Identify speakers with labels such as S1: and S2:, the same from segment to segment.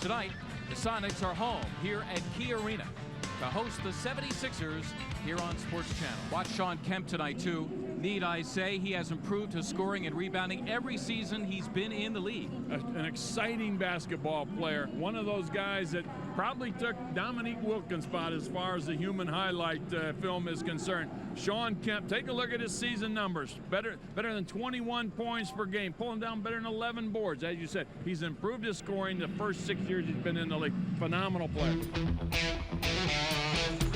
S1: Tonight, the Sonics are home here at Key Arena to host the 76ers here on Sports Channel. Watch Shawn Kemp tonight, too. Need I say, he has improved his scoring and rebounding every season he's been in the league.
S2: An exciting basketball player. One of those guys that probably took Dominique Wilkins' spot as far as the human highlight film is concerned. Shawn Kemp, take a look at his season numbers. Better than 21 points per game, pulling down better than 11 boards. As you said, he's improved his scoring the first 6 years he's been in the league. Phenomenal player.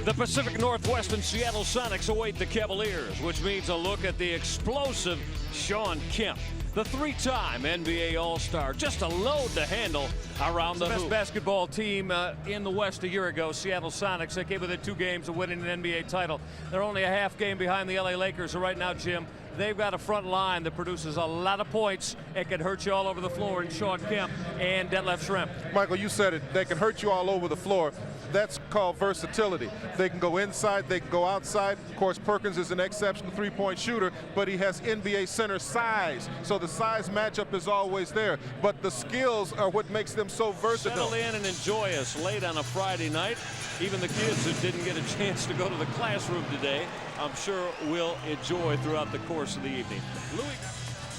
S3: The Pacific Northwest and Seattle Sonics await the Cavaliers, which means a look at the explosive Shawn Kemp, the three-time NBA All-Star. Just a load to handle around the best basketball team in the West a year ago, Seattle Sonics. They came within 2 games of winning an NBA title. They're only a half game behind the LA Lakers. So right now, Jim, they've got a front line that produces a lot of points. It can hurt you all over the floor in Shawn Kemp and Detlef Schrempf.
S4: Michael, you said it. They can hurt you all over the floor. That's called versatility. They can go inside, they can go outside. Of course, Perkins is an exceptional three-point shooter, but he has NBA center size. So the size matchup is always there. But the skills are what makes them so versatile.
S3: Settle in and enjoy us late on a Friday night. Even the kids who didn't get a chance to go to the classroom today, I'm sure will enjoy throughout the course of the evening.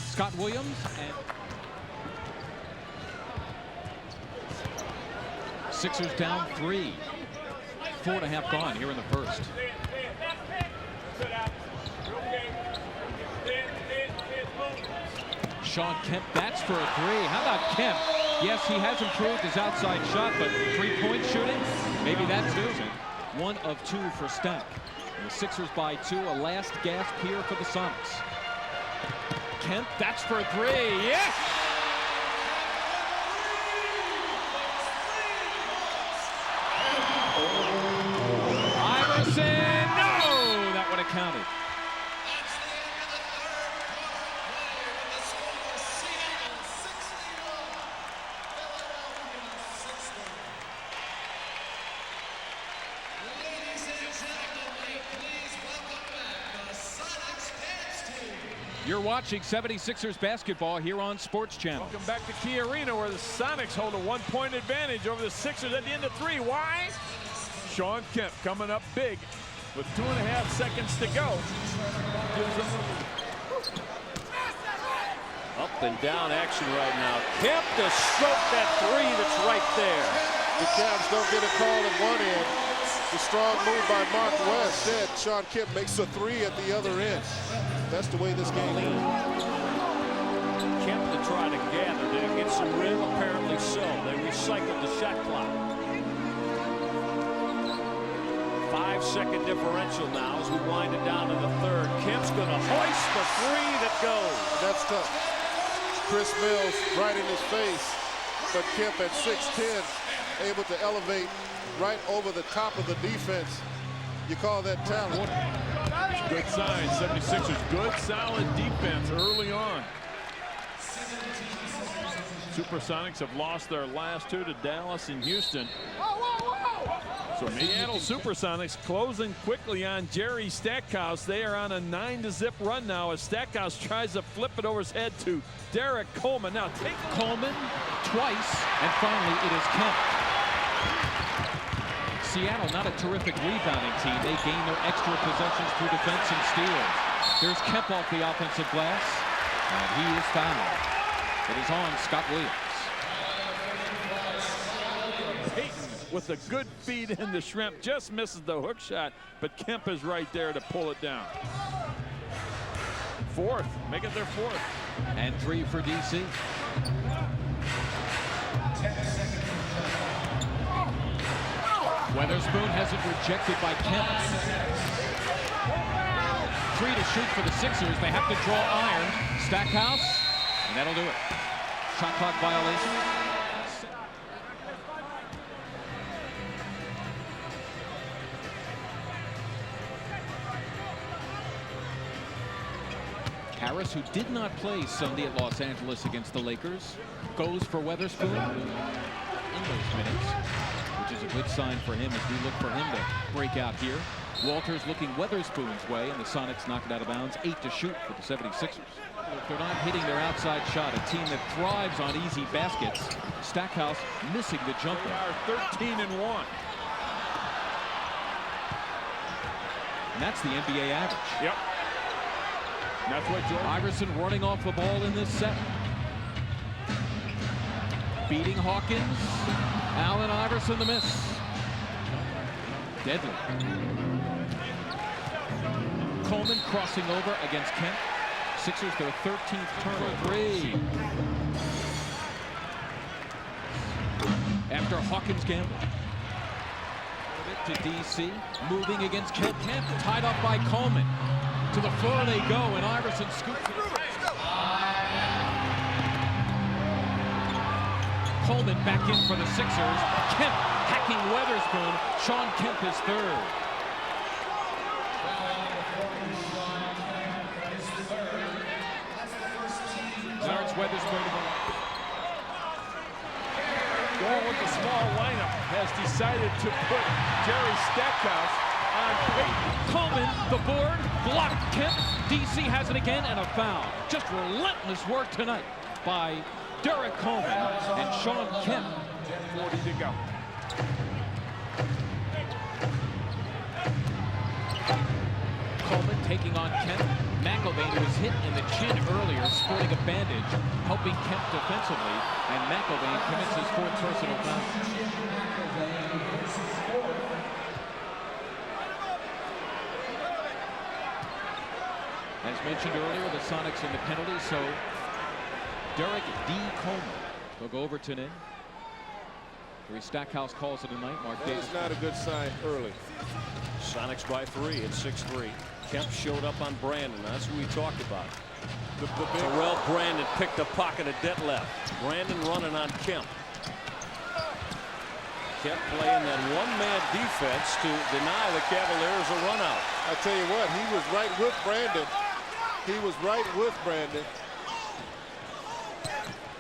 S1: Scott Williams and Sixers down 3. 4.5 gone here in the first. Shawn Kemp bats for a 3. How about Kemp? Yes, he has improved his outside shot, but three-point shooting, maybe that's losing. 1 of 2 for Stack. And the Sixers by 2, a last gasp here for the Sonics. Kemp bats for a 3. Yes! No, that would have counted.
S5: Ladies and gentlemen, please welcome back the Sonics dance team.
S1: You're watching 76ers basketball here on Sports Channel.
S2: Welcome back to Key Arena, where the Sonics hold a 1-point advantage over the Sixers at the end of 3. Why? Shawn Kemp coming up big with 2.5 seconds to go.
S3: Up and down action right now. Kemp to stroke that 3 that's right there.
S6: The Cavs don't get a call at one end. The strong move by Mark West. Instead, Shawn Kemp makes a 3 at the other end. That's the way this game is.
S3: Kemp to try to gather. Did it get some rim? Apparently so. They recycled the shot clock. 5-second differential now as we wind it down to the third. Kemp's going to hoist the 3 that goes.
S6: That's tough. Chris Mills right in his face, but Kemp at 6'10", able to elevate right over the top of the defense. You call that talent.
S2: Good sign, 76ers. Good, solid defense early on. Supersonics have lost their last 2 to Dallas and Houston. So Seattle Supersonics closing quickly on Jerry Stackhouse. They are on a 9-0 run now as Stackhouse tries to flip it over his head to Derek Coleman. Now take
S1: Coleman twice, and finally it is Kemp. Seattle, not a terrific rebounding team. They gain their extra possessions through defense and steals. There's Kemp off the offensive glass, and he is fouled. It is on Scott Williams.
S2: Payton with a good feed in the Schrempf, just misses the hook shot, but Kemp is right there to pull it down. 4th, make it their 4th.
S1: And 3 for DC. Weatherspoon has it rejected by Kemp. 3 to shoot for the Sixers. They have to draw iron. Stackhouse, and that'll do it. Shot clock violation. Harris, who did not play Sunday at Los Angeles against the Lakers, goes for Weatherspoon in those minutes, which is a good sign for him as we look for him to break out here. Walters looking Weatherspoon's way, and the Sonics knock it out of bounds. 8 to shoot for the 76ers. They're not hitting their outside shot, a team that thrives on easy baskets. Stackhouse missing the jumper.
S2: They are 13-1.
S1: And that's the NBA average.
S2: Yep. That's what George.
S1: Iverson running off the ball in this set. Beating Hawkins. Allen Iverson the miss. Deadly. Coleman crossing over against Kemp. Sixers their 13th turnover. 3. After Hawkins gamble. To DC, moving against Kemp. Kemp tied up by Coleman. To the floor they go, and Iverson scoops it. Coleman back in for the Sixers. Kemp hacking Weatherspoon. Shawn Kemp is third. Starts Weatherspoon.
S2: Going with the small lineup, has decided to put Jerry Stackhouse on Peyton.
S1: Coleman, the board, blocked Kemp. DC has it again, and a foul. Just relentless work tonight by Derek Coleman and Shawn Kemp.
S2: 40 to go.
S1: Coleman taking on Kemp. McElvain was hit in the chin earlier, sporting a bandage, helping Kemp defensively, and McElvain commits his 4th personal foul. As mentioned earlier, the Sonics in the penalty, so Derek D. Coleman will go Overton in. Stackhouse calls it a night. Mark Davis.
S6: That is not a good sign early.
S3: Sonics by 3 at 6-3. Kemp showed up on Brandon. That's who we talked about. Terrell Brandon picked a pocket of Detlef. Brandon running on Kemp. Kemp playing that one-man defense to deny the Cavaliers a run out.
S6: I tell you what, he was right with Brandon. He was right with Brandon.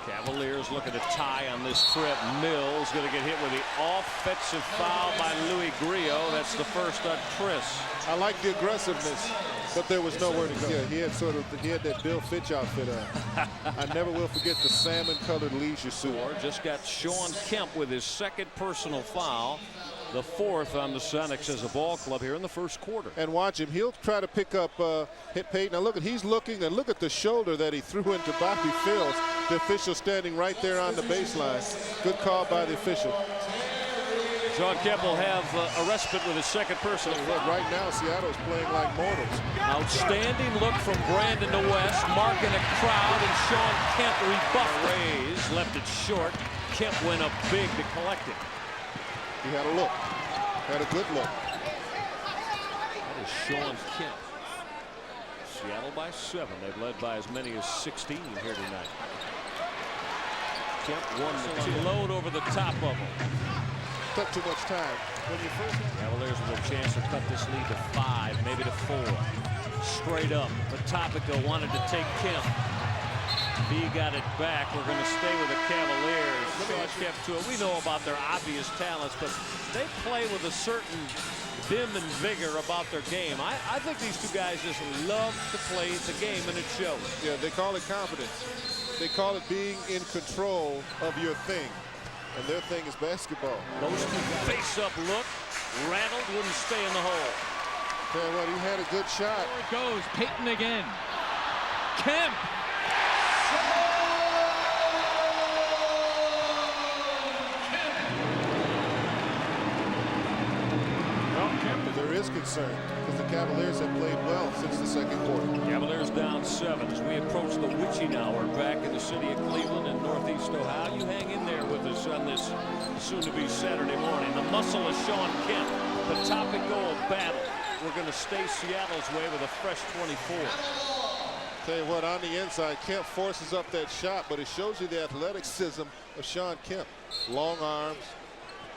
S3: Cavaliers looking to tie on this trip. Mills going to get hit with the offensive foul by Louis Grillo. That's the first on Chris.
S6: I like the aggressiveness, but there was nowhere to go. Yeah, he had that Bill Fitch outfit on. I never will forget the salmon-colored leisure suit.
S3: Just got Shawn Kemp with his 2nd personal foul. The 4th on the Sonics as a ball club here in the first quarter.
S6: And watch him. He'll try to pick up hit Peyton. Now look at, he's looking, and look at the shoulder that he threw into Bobby Fields. The official standing right there on the baseline. Good call by the official.
S3: Shawn Kemp will have a respite with his 2nd personal.
S6: Right now, Seattle's playing like mortals.
S3: Outstanding look from Brandon to West, marking a crowd, and Shawn Kemp rebuffed. Rays left it short. Kemp went up big to collect it.
S6: He had a look. Had a good look.
S3: That is Shawn Kemp. Seattle by 7. They've led by as many as 16 here tonight. Kemp won the load over the top of him.
S6: Took too much time. When you first
S3: Cavaliers with a chance to cut this lead to 5, maybe to 4. Straight up. Topico wanted to take Kemp. He got it back. We're going to stay with the Cavaliers. Shawn Kemp to it. We know about their obvious talents, but they play with a certain vim and vigor about their game. I think these two guys just love to play the game, and it shows.
S6: Yeah, they call it confidence. They call it being in control of your thing. And their thing is basketball.
S3: Those two face-up look. Rattled, wouldn't stay in the hole.
S6: Tell you what, he had a good shot.
S1: There it goes. Peyton again. Kemp.
S6: There is concern because the Cavaliers have played well since the 2nd quarter.
S3: Cavaliers down 7 as we approach the witching hour back in the city of Cleveland in Northeast Ohio. You hang in there with us on this soon-to-be Saturday morning. The muscle of Shawn Kemp, the topic goal battle. We're going to stay Seattle's way with a fresh 24.
S6: Tell you what, on the inside, Kemp forces up that shot, but it shows you the athleticism of Shawn Kemp. Long arms,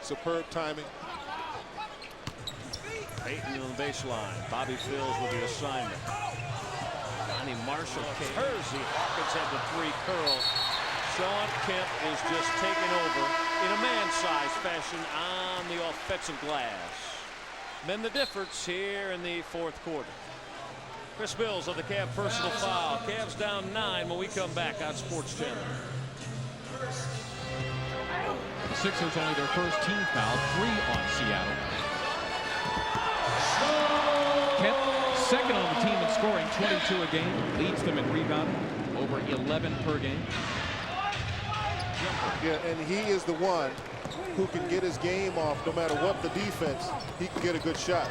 S6: superb timing.
S3: Peyton on the baseline. Bobby Fields with the assignment. Johnny Marshall, Kersey. Hawkins had the 3 curl. Shawn Kemp is just taking over in a man-sized fashion on the offensive glass. mend the difference here in the fourth quarter. Chris Mills on the Cavs personal foul. Cavs down 9 when we come back on Sports Channel.
S1: The Sixers only their first team foul, 3 on Seattle. Kemp, second on the team in scoring, 22 a game, leads them in rebounding, over 11 per game.
S6: Yeah, and he is the one who can get his game off no matter what the defense. He can get a good shot.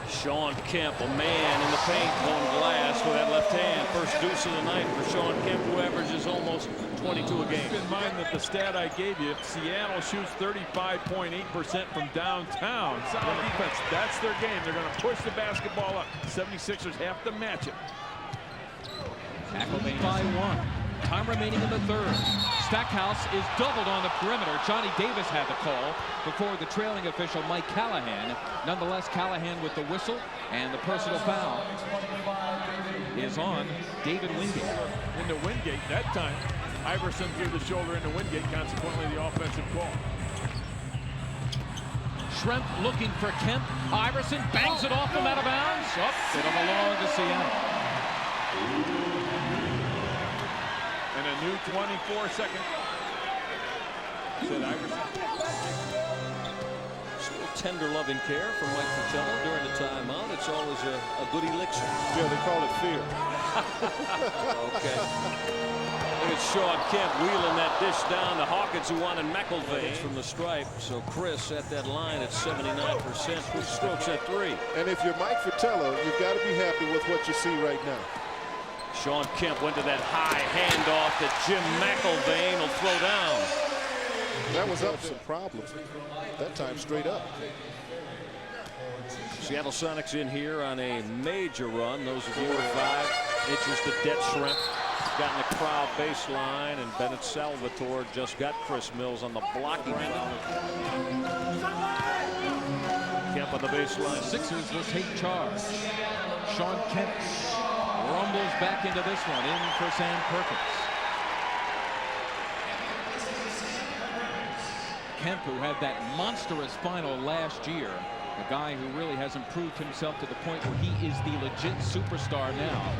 S3: Shawn Kemp, a man in the paint, going glass with that left hand. First deuce of the night for Shawn Kemp, who averages almost 22 a game.
S2: Keep in mind that the stat I gave you, if Seattle shoots 35.8% from downtown, solid defense, that's their game. They're going to push the basketball up. 76ers have to match it.
S1: Tackle made by 1. Time remaining in the third. Stackhouse is doubled on the perimeter. Johnny Davis had the call before the trailing official, Mike Callahan. Nonetheless, Callahan with the whistle, and the personal foul is on David Wingate.
S2: Into Wingate that time. Iverson threw the shoulder into Wingate, consequently the offensive call.
S1: Schrempf looking for Kemp. Iverson bangs it off him out of bounds. It'll belong to Seattle.
S2: And a new 24-second. Said Iverson.
S3: Still tender loving care from Mike Fratello during the timeout. It's always a good elixir.
S6: Yeah, they call it fear.
S3: Okay. Look at Shawn Kemp wheeling that dish down to Hawkins, who wanted McElvain from the stripe. So Chris at that line at 79%, with strokes at 3.
S6: And if you're Mike Fratello, you've got to be happy with what you see right now.
S3: Shawn Kemp went to that high handoff that Jim McElvain will throw down.
S6: That was up some problems. That time straight up.
S3: Seattle Sonics in here on a major run. Those of you who are 5 inches to debt shrimp got in the crowd baseline, and Bennett Salvatore just got Chris Mills on the blocking end. Kemp on the baseline.
S1: Sixers will take charge. Shawn Kemp rumbles back into this one, in for Sam Perkins. Kemp, who had that monstrous final last year, a guy who really has improved himself to the point where he is the legit superstar now.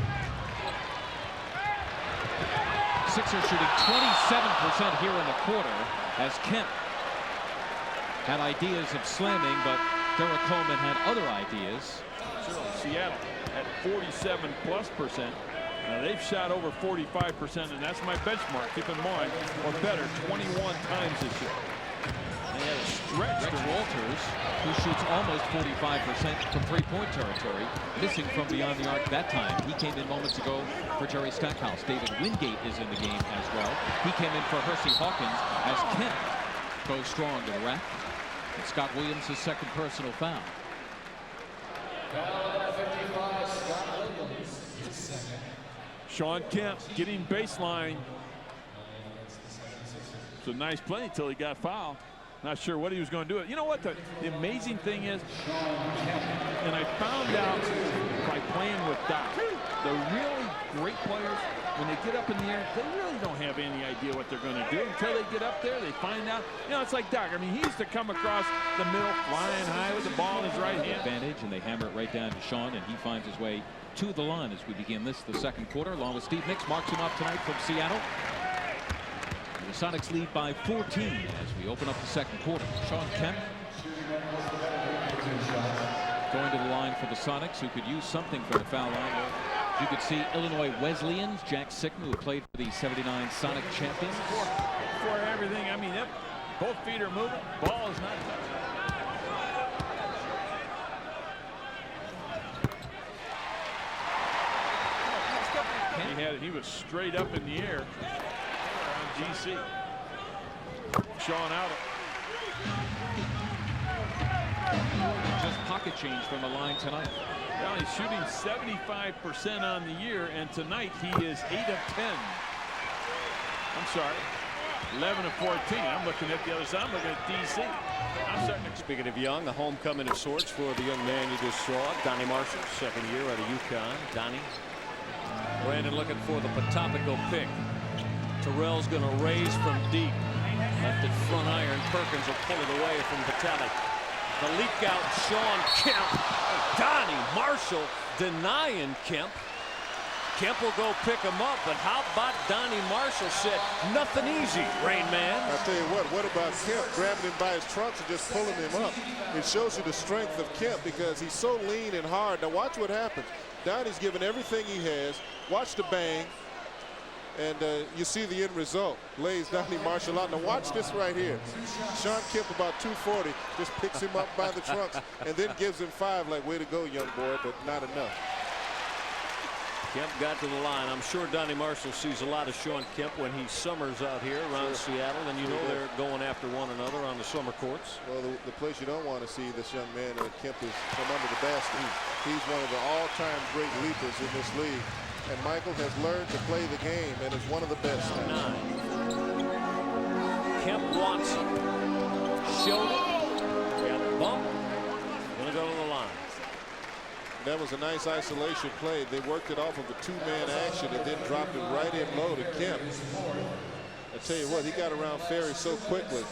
S1: Sixers shooting 27% here in the quarter, as Kemp had ideas of slamming, but Derek Coleman had other ideas.
S2: Seattle at 47+%. Now they've shot over 45%, and that's my benchmark. Keep in mind, or better, 21 times this year.
S1: They had a stretch. Rex Walters, who shoots almost 45% from three-point territory, missing from beyond the arc that time. He came in moments ago for Jerry Stackhouse. David Wingate is in the game as well. He came in for Hersey Hawkins as Kemp goes strong to the rack. And Scott Williams, his second personal foul.
S2: Shawn Kemp getting baseline. It's a nice play until he got fouled. Not sure what he was going to do. You know what the amazing thing is, and I found out by playing with Doc, the really great players, when they get up in the air, they really don't have any idea what they're going to do until they get up there. They find out. You know, it's like Doc. I mean, he used to come across the middle, flying high with the ball in his right hand.
S1: Advantage, and they hammer it right down to Shawn, and he finds his way to the line as we begin the second quarter, along with Steve Nicks. Marks him up tonight from Seattle. And the Sonics lead by 14 as we open up the second quarter. Shawn Kemp going to the line for the Sonics, who could use something for the foul line. You could see Illinois Wesleyans, Jack Sickman, who played for the '79 Sonic champions.
S2: For everything, I mean, both feet are moving. Ball is not touching. He was straight up in the air on GC. Shawn out.
S1: Just pocket change from the line tonight.
S2: Well, he's shooting 75% on the year, and tonight he is 8 of 10. I'm sorry, 11 of 14. I'm looking at the other side. I'm looking at DC. I'm starting to.
S3: Speaking of young, the homecoming of sorts for the young man you just saw, Donnie Marshall, second year out of UConn. Donnie. Brandon looking for the Patopico pick. Terrell's going to raise from deep. Left it front iron. Perkins will pull it away from Vitale. The leak out, Shawn Kemp. Donnie Marshall denying Kemp. Kemp will go pick him up, but how about Donnie Marshall said, nothing easy, Rain Man.
S6: I'll tell you what about Kemp grabbing him by his trunks and just pulling him up? It shows you the strength of Kemp because he's so lean and hard. Now watch what happens. Donnie's giving everything he has. Watch the bang. And you see the end result. Lays Donnie Marshall out. Now watch this right here. Shawn Kemp, about 240, just picks him up by the trunks and then gives him 5 like, way to go, young boy, but not enough.
S3: Kemp got to the line. I'm sure Donnie Marshall sees a lot of Shawn Kemp when he summers out here around Seattle, and you know they're going after one another on the summer courts.
S6: Well, the place you don't want to see this young man, Kemp, is from under the basket. He's one of the all-time great leapers in this league. And Michael has learned to play the game and is one of the best.
S3: 9. Kemp wants it. Showed it. Got the bump. Gonna go to the line.
S6: That was a nice isolation play. They worked it off of a 2-man action and then dropped it right in low to Kemp. I tell you what, he got around Ferry so quickly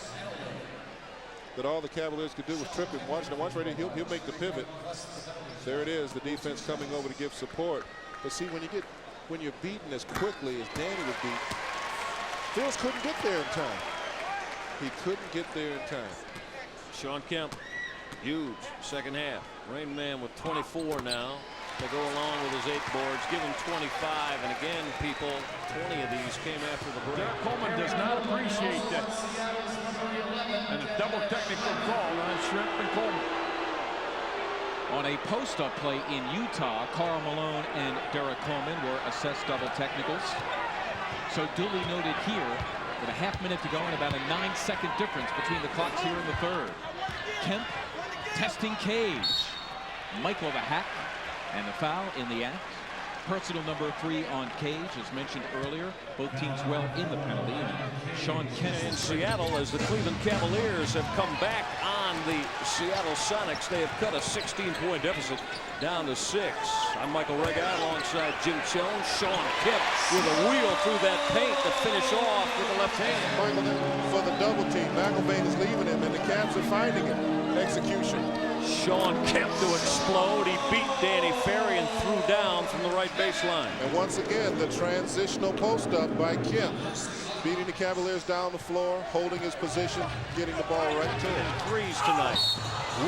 S6: that all the Cavaliers could do was trip him. Watch right here. He'll make the pivot. There it is. The defense coming over to give support. But see, when you're beaten as quickly as Danny was beat, Phils couldn't get there in time. He couldn't get there in time.
S3: Shawn Kemp, huge second half. Rain Man with 24 now. They go along with his 8 boards, give him 25, and again, people, 20 of these came after the break.
S2: Derek Coleman does not appreciate that. And a double technical call on Shrimp and Coleman.
S1: On a post-up play in Utah, Karl Malone and Derek Coleman were assessed double technicals. So duly noted here, with a half minute to go and about a 9-second difference between the clocks here in the third. Kemp testing Cage. Michael the hack, and the foul in the act. Personal number 3 on Cage, as mentioned earlier. Both teams well in the penalty. And Shawn Kemp
S3: in Seattle, as the Cleveland Cavaliers have come back on the Seattle Sonics. They have cut a 16-point deficit down to 6. I'm Michael Regai alongside Jim Jones. Shawn Kemp with a wheel through that paint to finish off with the left hand.
S6: Michael, for the double team, McElvain is leaving him, and the Cavs are finding him. Execution.
S3: Shawn Kemp to explode. He beat Danny Ferry and threw down from the right baseline.
S6: And once again, the transitional post-up by Kemp, beating the Cavaliers down the floor, holding his position, getting the ball right to him.
S3: Threes tonight.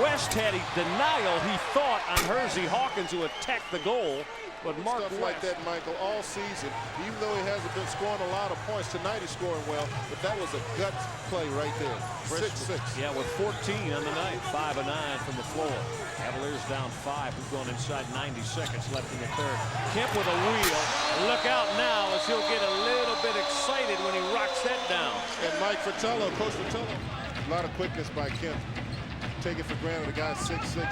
S3: West had a denial, he thought, on Hersey Hawkins, who attacked the goal. But Mark
S6: Stuff like that, Michael, all season, even though he hasn't been scoring a lot of points, tonight he's scoring well, but that was a gut play right there. 6-6.
S3: Yeah, with 14 on the night, 5 of 9 from the floor. Cavaliers down 5. We've gone inside 90 seconds left in the third. Kemp with a wheel. Look out now as he'll get a little bit excited when he rocks that down.
S6: And Mike Fratello, Coach Fratello, a lot of quickness by Kemp. Take it for granted, a guy's 6'6",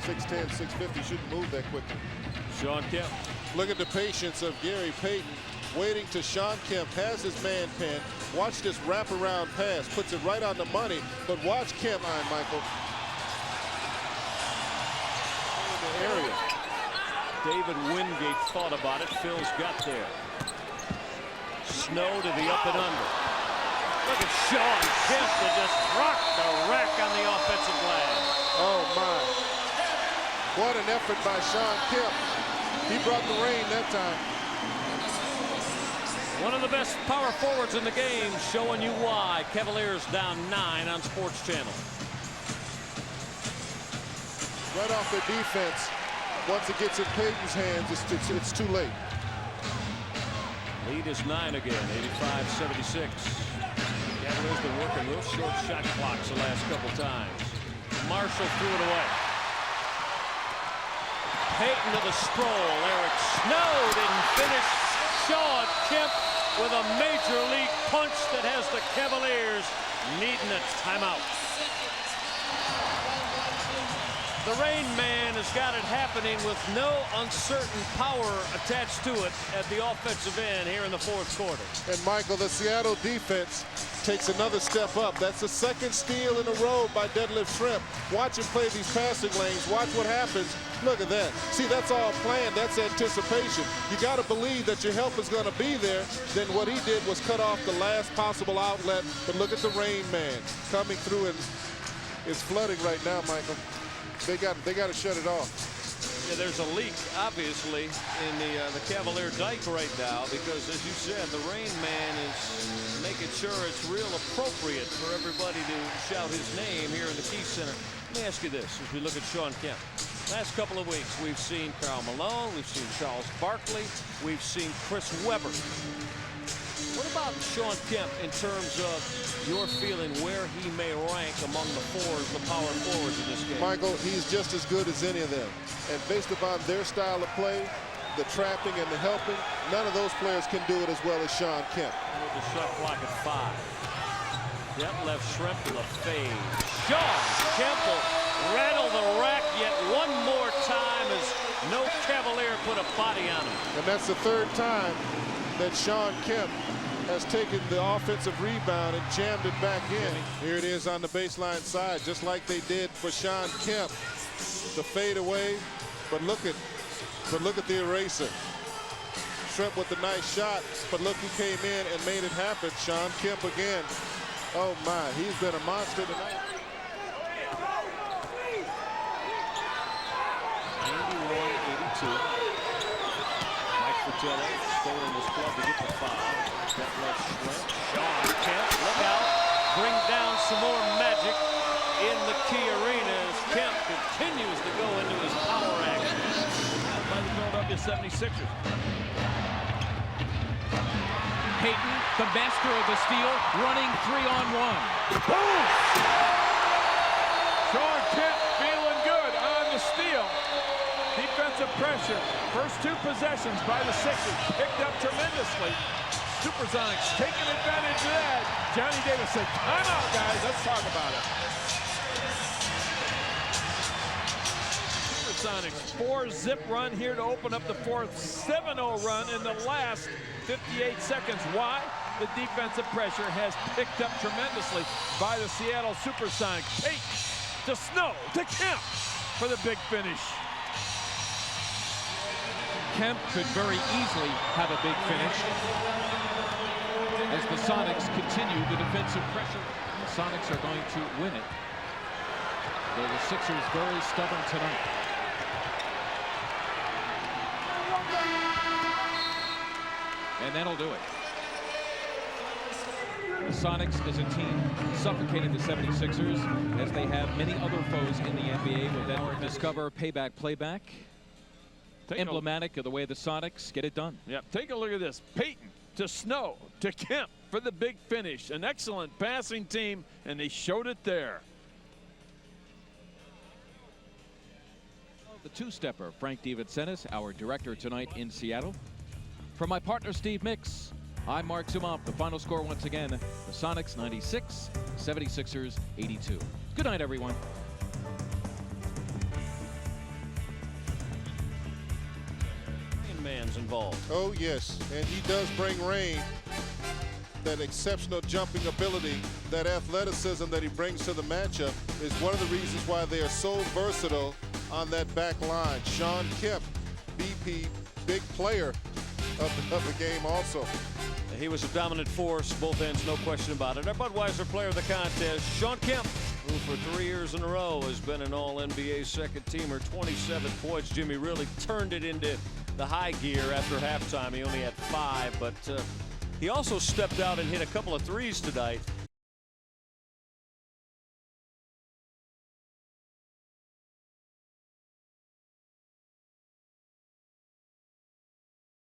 S6: 6'10", 6'50", shouldn't move that quickly.
S3: Shawn Kemp.
S6: Look at the patience of Gary Payton, waiting to Shawn Kemp, has his man pinned. Watch this wraparound pass, puts it right on the money, but watch Kemp, Michael. In the area.
S3: David Wingate thought about it. Phil's got there. Snow to the up and under. Look at Shawn Kemp to just rock the rack on the offensive glass.
S6: Oh, my. What an effort by Shawn Kemp. He brought the rain that time.
S3: One of the best power forwards in the game, showing you why. Cavaliers down 9 on Sports Channel.
S6: Right off their defense, once it gets in Payton's hands, it's too late.
S3: Lead is 9 again, 85-76. Cavaliers been working real short shot clocks the last couple times. Marshall threw it away. Payton to the stroll. Eric Snow didn't finish. Shawn Kemp with a major league punch that has the Cavaliers needing a timeout. The Rain Man has got it happening with no uncertain power attached to it at the offensive end here in the fourth quarter.
S6: And Michael, the Seattle defense takes another step up. That's the second steal in a row by Deadlift Shrimp. Watch him play these passing lanes. Watch what happens. Look at that. See, that's all planned. That's anticipation. You got to believe that your help is going to be there. Then what he did was cut off the last possible outlet. But look at the Rain Man coming through and is flooding right now, Michael. They got to shut it off.
S3: Yeah, there's a leak, obviously, in the Cavalier dike right now because, as you said, the Rain Man is making sure it's real appropriate for everybody to shout his name here in the Key Center. Let me ask you this as we look at Shawn Kemp. Last couple of weeks, we've seen Karl Malone, we've seen Charles Barkley, we've seen Chris Webber. What about Shawn Kemp in terms of your feeling where he may rank among the power forwards in this game?
S6: Michael, he's just as good as any of them. And based upon their style of play, the trapping and the helping, none of those players can do it as well as Shawn Kemp.
S3: With the shot clock at 5. That left shrimp to the fade. Shawn Kemp will rattle the rack yet one more time as no Cavalier put a body on him.
S6: And that's the third time that Shawn Kemp has taken the offensive rebound and jammed it back in. Here it is on the baseline side, just like they did for Shawn Kemp. The fade away, but look at the eraser. Shrimp with a nice shot, but look who came in and made it happen. Shawn Kemp again. Oh my, he's been a monster tonight.
S3: 91-82. Mike Fratello still in this club to get the foul. That left Shrimp. Shawn Kemp, look out. Bring down some more magic in the Key Arena as Kemp continues to go into his power action.
S2: By the Philadelphia 76ers.
S1: Payton, the master of the steal, running 3-on-1.
S2: Boom! Shawn Kemp feeling good on the steal. Defensive pressure. First 2 possessions by the Sixers picked up tremendously. Supersonics taking advantage of that. Johnny Davis said, time out, guys. Let's talk about it. Supersonics 4-zip run here to open up the fourth. 7-0 run in the last 58 seconds. Why? The defensive pressure has picked up tremendously by the Seattle Supersonics. Payton to Snow to Kemp for the big finish.
S1: Kemp could very easily have a big finish as the Sonics continue the defensive pressure. The Sonics are going to win it. Though the Sixers very stubborn tonight. And that'll do it. The Sonics as a team suffocated the 76ers as they have many other foes in the NBA. With that, discover payback playback. Emblematic of the way the Sonics get it done.
S2: Yep, take a look at this. Payton to Snow to Kemp for the big finish. An excellent passing team, and they showed it there.
S1: The two-stepper, Frank DiVincentis, our director tonight in Seattle. For my partner, Steve Mix, I'm Mark Zumop. The final score once again, the Sonics 96, 76ers 82. Good night, everyone.
S3: Man's involved.
S6: Oh yes, and he does bring rain. That exceptional jumping ability, that athleticism that he brings to the matchup is one of the reasons why they are so versatile on that back line. Shawn Kemp, BP, big player of the game also.
S3: He was a dominant force, both ends, no question about it. Our Budweiser player of the contest, Shawn Kemp, who for 3 years in a row has been an All-NBA second teamer, 27 points. Jimmy really turned it into the high gear after halftime. He only had 5, but he also stepped out and hit a couple of threes tonight.